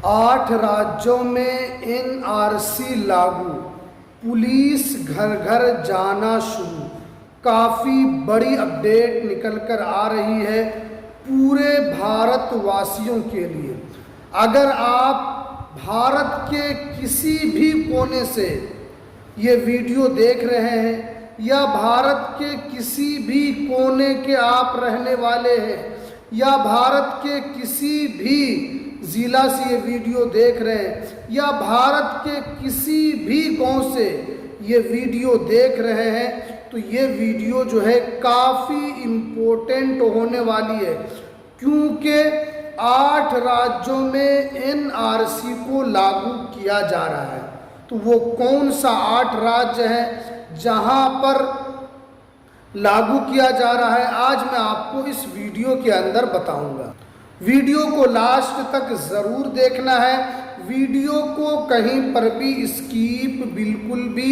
8 राज्यों में एनआरसी लागू, पुलिस घर घर जाना शुरू। काफ़ी बड़ी अपडेट निकल कर आ रही है पूरे भारतवासियों के लिए। अगर आप भारत के किसी भी कोने से ये वीडियो देख रहे हैं या भारत के किसी भी कोने के आप रहने वाले हैं या भारत के किसी भी ज़िला से ये वीडियो देख रहे हैं या भारत के किसी भी गांव से ये वीडियो देख रहे हैं, तो ये वीडियो जो है काफ़ी इम्पोर्टेंट होने वाली है, क्योंकि 8 राज्यों में एनआरसी को लागू किया जा रहा है। तो वो कौन सा 8 राज्य है जहां पर लागू किया जा रहा है, आज मैं आपको इस वीडियो के अंदर बताऊंगा। वीडियो को लास्ट तक ज़रूर देखना है, वीडियो को कहीं पर भी स्किप बिल्कुल भी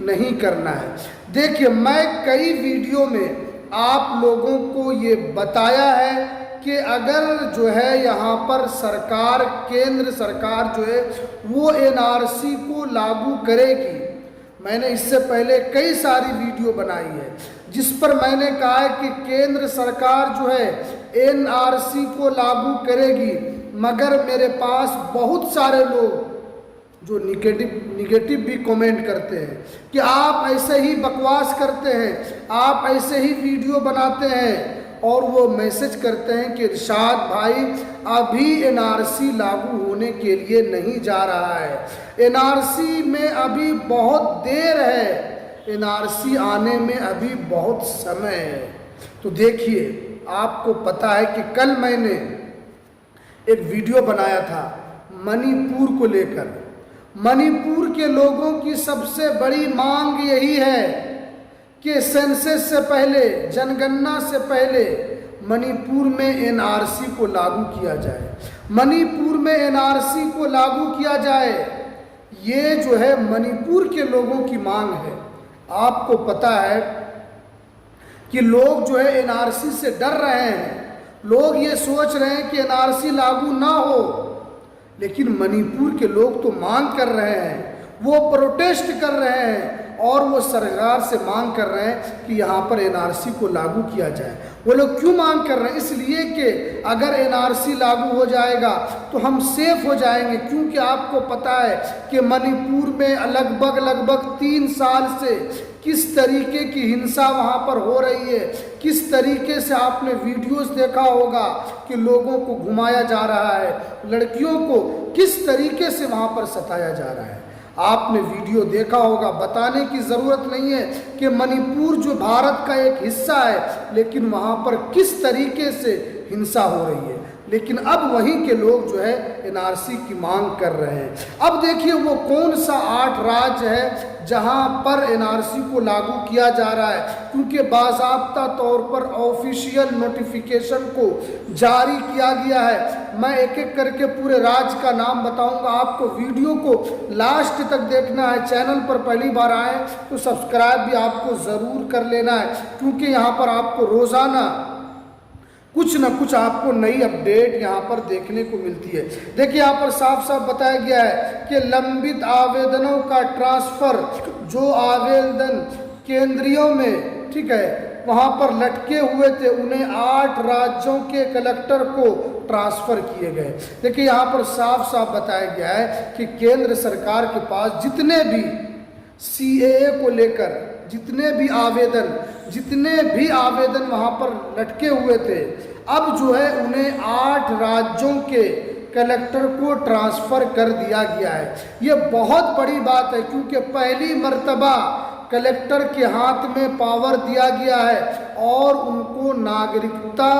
नहीं करना है। देखिए, मैं कई वीडियो में आप लोगों को ये बताया है कि अगर जो है यहाँ पर सरकार, केंद्र सरकार जो है वो एनआरसी को लागू करेगी। मैंने इससे पहले कई सारी वीडियो बनाई है जिस पर मैंने कहा है कि केंद्र सरकार जो है एनआरसी को लागू करेगी, मगर मेरे पास बहुत सारे लोग जो निगेटिव भी कमेंट करते हैं कि आप ऐसे ही बकवास करते हैं, आप ऐसे ही वीडियो बनाते हैं, और वो मैसेज करते हैं कि इरशाद भाई अभी एनआरसी लागू होने के लिए नहीं जा रहा है, एनआरसी में अभी बहुत देर है, एनआरसी आने में अभी बहुत समय है। तो देखिए, आपको पता है कि कल मैंने एक वीडियो बनाया था मणिपुर को लेकर। मणिपुर के लोगों की सबसे बड़ी मांग यही है कि सेंसस से पहले, जनगणना से पहले मणिपुर में एनआरसी को लागू किया जाए, मणिपुर में एनआरसी को लागू किया जाए। ये जो है मणिपुर के लोगों की मांग है। आपको पता है कि लोग जो है एनआरसी से डर रहे हैं, लोग ये सोच रहे हैं कि एनआरसी लागू ना हो, लेकिन मणिपुर के लोग तो मांग कर रहे हैं, वो प्रोटेस्ट कर रहे हैं और वो सरकार से मांग कर रहे हैं कि यहाँ पर एनआरसी को लागू किया जाए। वो लोग क्यों मांग कर रहे हैं? इसलिए कि अगर एनआरसी लागू हो जाएगा तो हम सेफ हो जाएंगे, क्योंकि आपको पता है कि मणिपुर में लगभग 3 साल से किस तरीके की हिंसा वहाँ पर हो रही है, किस तरीके से आपने वीडियोस देखा होगा कि लोगों को घुमाया जा रहा है, लड़कियों को किस तरीके से वहाँ पर सताया जा रहा है। आपने वीडियो देखा होगा, बताने की ज़रूरत नहीं है कि मणिपुर जो भारत का एक हिस्सा है, लेकिन वहाँ पर किस तरीके से हिंसा हो रही है। लेकिन अब वहीं के लोग जो है एनआरसी की मांग कर रहे हैं। अब देखिए, वो कौन सा 8 राज्य है जहां पर एनआरसी को लागू किया जा रहा है, क्योंकि बाज़ाब्ता तौर पर ऑफिशियल नोटिफिकेशन को जारी किया गया है। मैं एक एक करके पूरे राज्य का नाम बताऊंगा, आपको वीडियो को लास्ट तक देखना है। चैनल पर पहली बार आए तो सब्सक्राइब भी आपको ज़रूर कर लेना है, क्योंकि यहाँ पर आपको रोज़ाना कुछ न कुछ आपको नई अपडेट यहाँ पर देखने को मिलती है। देखिए, यहाँ पर साफ साफ बताया गया है कि लंबित आवेदनों का ट्रांसफ़र, जो आवेदन केंद्रीयों में, ठीक है, वहाँ पर लटके हुए थे, उन्हें 8 राज्यों के कलेक्टर को ट्रांसफ़र किए गए। देखिए, यहाँ पर साफ साफ बताया गया है कि केंद्र सरकार के पास जितने भी सीएए को लेकर जितने भी आवेदन वहाँ पर लटके हुए थे, अब जो है उन्हें 8 राज्यों के कलेक्टर को ट्रांसफ़र कर दिया गया है। ये बहुत बड़ी बात है, क्योंकि पहली मर्तबा कलेक्टर के हाथ में पावर दिया गया है और उनको नागरिकता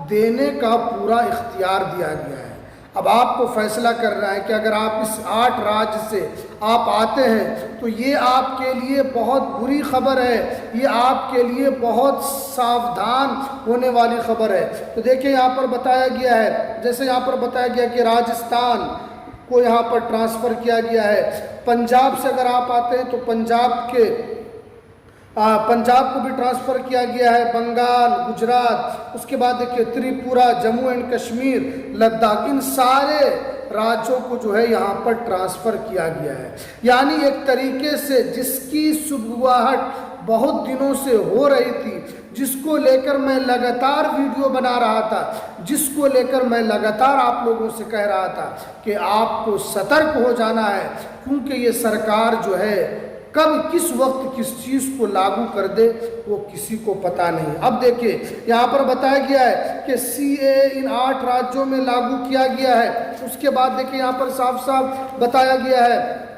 देने का पूरा इख्तियार दिया गया है। अब आपको फैसला करना है कि अगर आप इस 8 राज्य से आप आते हैं तो ये आपके लिए बहुत बुरी खबर है, ये आपके लिए बहुत सावधान होने वाली खबर है। तो देखिए, यहाँ पर बताया गया है, जैसे यहाँ पर बताया गया कि राजस्थान को यहाँ पर ट्रांसफ़र किया गया है। पंजाब से अगर आप आते हैं तो पंजाब को भी ट्रांसफ़र किया गया है, बंगाल, गुजरात, उसके बाद देखिए त्रिपुरा, जम्मू एंड कश्मीर, लद्दाख, इन सारे राज्यों को जो है यहाँ पर ट्रांसफ़र किया गया है। यानी एक तरीके से जिसकी सुगबुगाहट बहुत दिनों से हो रही थी, जिसको लेकर मैं लगातार वीडियो बना रहा था, जिसको लेकर मैं लगातार आप लोगों से कह रहा था कि आपको सतर्क हो जाना है, क्योंकि ये सरकार जो है कब किस वक्त किस चीज़ को लागू कर दे वो किसी को पता नहीं। अब देखिए यहाँ पर बताया गया है कि सीएए इन 8 राज्यों में लागू किया गया है। उसके बाद देखिए यहाँ पर साफ साफ बताया गया है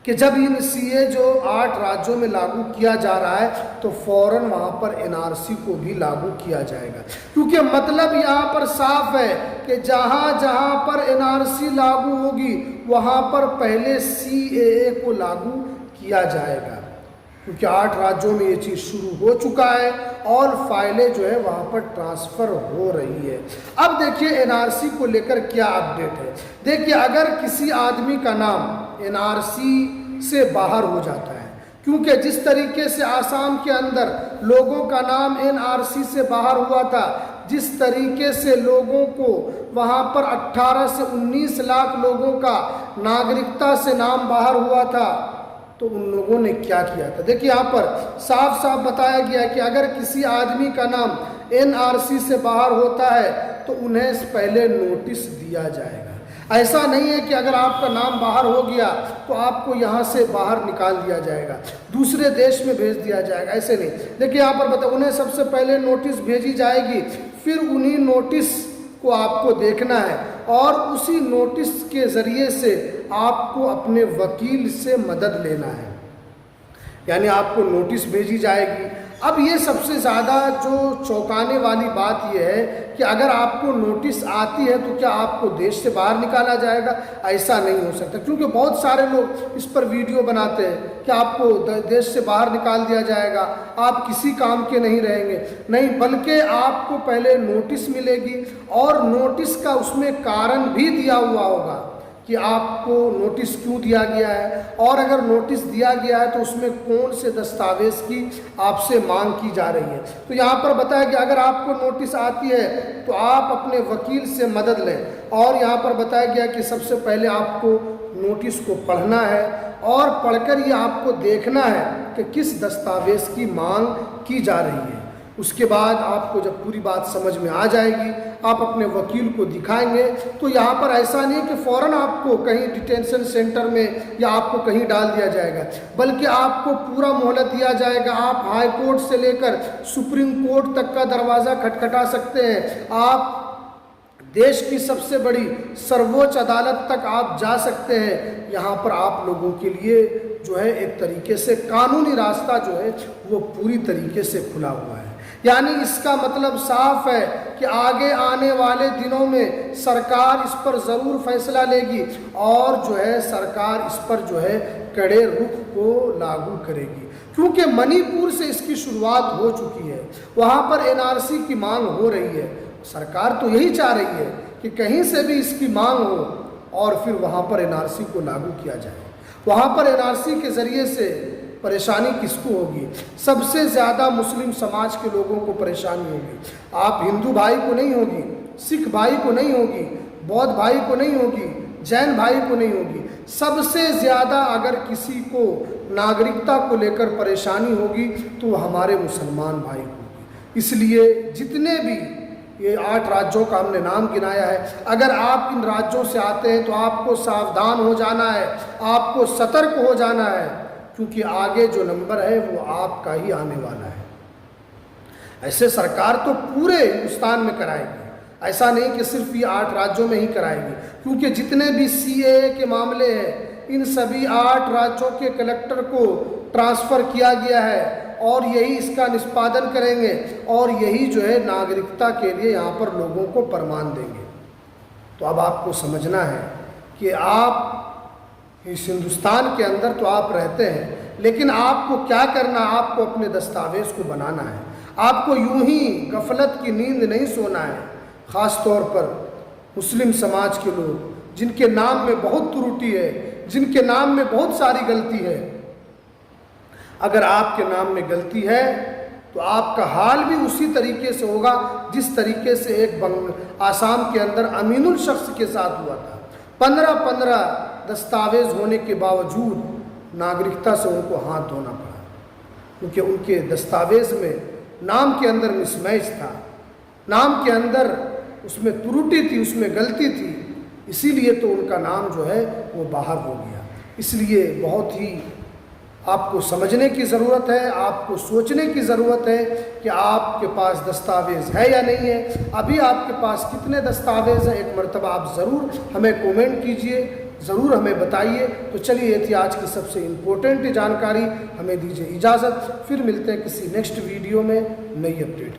कि जब इन सीए जो 8 राज्यों में लागू किया जा रहा है तो फौरन वहाँ पर एनआरसी को भी लागू किया जाएगा, क्योंकि मतलब यहाँ पर साफ है कि जहाँ जहाँ पर एनआरसी लागू होगी वहाँ पर पहले सीएए को लागू किया जाएगा, क्योंकि 8 राज्यों में ये चीज़ शुरू हो चुका है और फाइलें जो है वहाँ पर ट्रांसफ़र हो रही है। अब देखिए एनआरसी को लेकर क्या अपडेट है। देखिए अगर किसी आदमी का नाम एनआरसी से बाहर हो जाता है, क्योंकि जिस तरीके से आसाम के अंदर लोगों का नाम एनआरसी से बाहर हुआ था, जिस तरीके से लोगों को वहाँ पर 18 से 19 लाख लोगों का नागरिकता से नाम बाहर हुआ था, तो उन लोगों ने क्या किया था। देखिए यहाँ पर साफ साफ बताया गया है कि अगर किसी आदमी का नाम एनआरसी से बाहर होता है तो उन्हें पहले नोटिस दिया जाएगा। ऐसा नहीं है कि अगर आपका नाम बाहर हो गया तो आपको यहाँ से बाहर निकाल दिया जाएगा, दूसरे देश में भेज दिया जाएगा, ऐसे नहीं। देखिए यहाँ पर बताओ, उन्हें सबसे पहले नोटिस भेजी जाएगी, फिर उन्हीं नोटिस को आपको देखना है और उसी नोटिस के ज़रिए से आपको अपने वकील से मदद लेना है। यानी आपको नोटिस भेजी जाएगी। अब ये सबसे ज़्यादा जो चौंकाने वाली बात यह है कि अगर आपको नोटिस आती है तो क्या आपको देश से बाहर निकाला जाएगा? ऐसा नहीं हो सकता, क्योंकि बहुत सारे लोग इस पर वीडियो बनाते हैं कि आपको देश से बाहर निकाल दिया जाएगा, आप किसी काम के नहीं रहेंगे। नहीं, बल्कि आपको पहले नोटिस मिलेगी और नोटिस का उसमें कारण भी दिया हुआ होगा कि आपको नोटिस क्यों दिया गया है, और अगर नोटिस दिया गया है तो उसमें कौन से दस्तावेज़ की आपसे मांग की जा रही है। तो यहाँ पर बताया कि अगर आपको नोटिस आती है तो आप अपने वकील से मदद लें, और यहाँ पर बताया गया कि सबसे पहले आपको नोटिस को पढ़ना है और पढ़कर ये आपको देखना है कि किस दस्तावेज़ की मांग की जा रही है। उसके बाद आपको जब पूरी बात समझ में आ जाएगी, आप अपने वकील को दिखाएंगे। तो यहाँ पर ऐसा नहीं कि फ़ौरन आपको कहीं डिटेंशन सेंटर में या आपको कहीं डाल दिया जाएगा, बल्कि आपको पूरा मोहलत दिया जाएगा। आप हाई कोर्ट से लेकर सुप्रीम कोर्ट तक का दरवाज़ा खटखटा सकते हैं, आप देश की सबसे बड़ी सर्वोच्च अदालत तक आप जा सकते हैं। यहाँ पर आप लोगों के लिए जो है एक तरीके से कानूनी रास्ता जो है वो पूरी तरीके से खुला हुआ है। यानी इसका मतलब साफ है कि आगे आने वाले दिनों में सरकार इस पर ज़रूर फैसला लेगी और जो है सरकार इस पर जो है कड़े रुख को लागू करेगी, क्योंकि मणिपुर से इसकी शुरुआत हो चुकी है, वहाँ पर एनआरसी की मांग हो रही है। सरकार तो यही चाह रही है कि कहीं से भी इसकी मांग हो और फिर वहाँ पर एनआरसी को लागू किया जाए। वहाँ पर एनआरसी के ज़रिए से परेशानी किसको होगी? सबसे ज़्यादा मुस्लिम समाज के लोगों को परेशानी होगी। आप हिंदू भाई को नहीं होगी, सिख भाई को नहीं होगी, बौद्ध भाई को नहीं होगी, जैन भाई को नहीं होगी। सबसे ज़्यादा अगर किसी को नागरिकता को लेकर परेशानी होगी तो हमारे मुसलमान भाई होगी। इसलिए जितने भी ये 8 राज्यों का हमने नाम गिनाया है, अगर आप इन राज्यों से आते हैं तो आपको सावधान हो जाना है, आपको सतर्क हो जाना है, क्योंकि आगे जो नंबर है वो आपका ही आने वाला है। ऐसे सरकार तो पूरे हिंदुस्तान में कराएगी, ऐसा नहीं कि सिर्फ ये 8 राज्यों में ही कराएगी, क्योंकि जितने भी सीएए के मामले हैं इन सभी 8 राज्यों के कलेक्टर को ट्रांसफ़र किया गया है और यही इसका निष्पादन करेंगे और यही जो है नागरिकता के लिए यहाँ पर लोगों को प्रमाण देंगे। तो अब आपको समझना है कि आप इस हिंदुस्तान के अंदर तो आप रहते हैं, लेकिन आपको क्या करना, आपको अपने दस्तावेज़ को बनाना है। आपको यूं ही गफलत की नींद नहीं सोना है। ख़ास तौर पर मुस्लिम समाज के लोग जिनके नाम में बहुत त्रुटि है, जिनके नाम में बहुत सारी गलती है, अगर आपके नाम में गलती है तो आपका हाल भी उसी तरीके से होगा जिस तरीके से एक आसाम के अंदर अमीनुल शख्स के साथ हुआ था। 15-15 दस्तावेज होने के बावजूद नागरिकता से उनको हाथ धोना पड़ा, क्योंकि उनके दस्तावेज में नाम के अंदर मिसमैच था, नाम के अंदर उसमें त्रुटि थी, उसमें गलती थी, इसीलिए तो उनका नाम जो है वो बाहर हो गया। इसलिए बहुत ही आपको समझने की ज़रूरत है, आपको सोचने की ज़रूरत है कि आपके पास दस्तावेज़ है या नहीं है, अभी आपके पास कितने दस्तावेज़ हैं। एक मरतबा आप ज़रूर हमें कमेंट कीजिए, ज़रूर हमें बताइए। तो चलिए, ये थी आज की सबसे इम्पोर्टेंट जानकारी। हमें दीजिए इजाज़त, फिर मिलते हैं किसी नेक्स्ट वीडियो में नई अपडेट।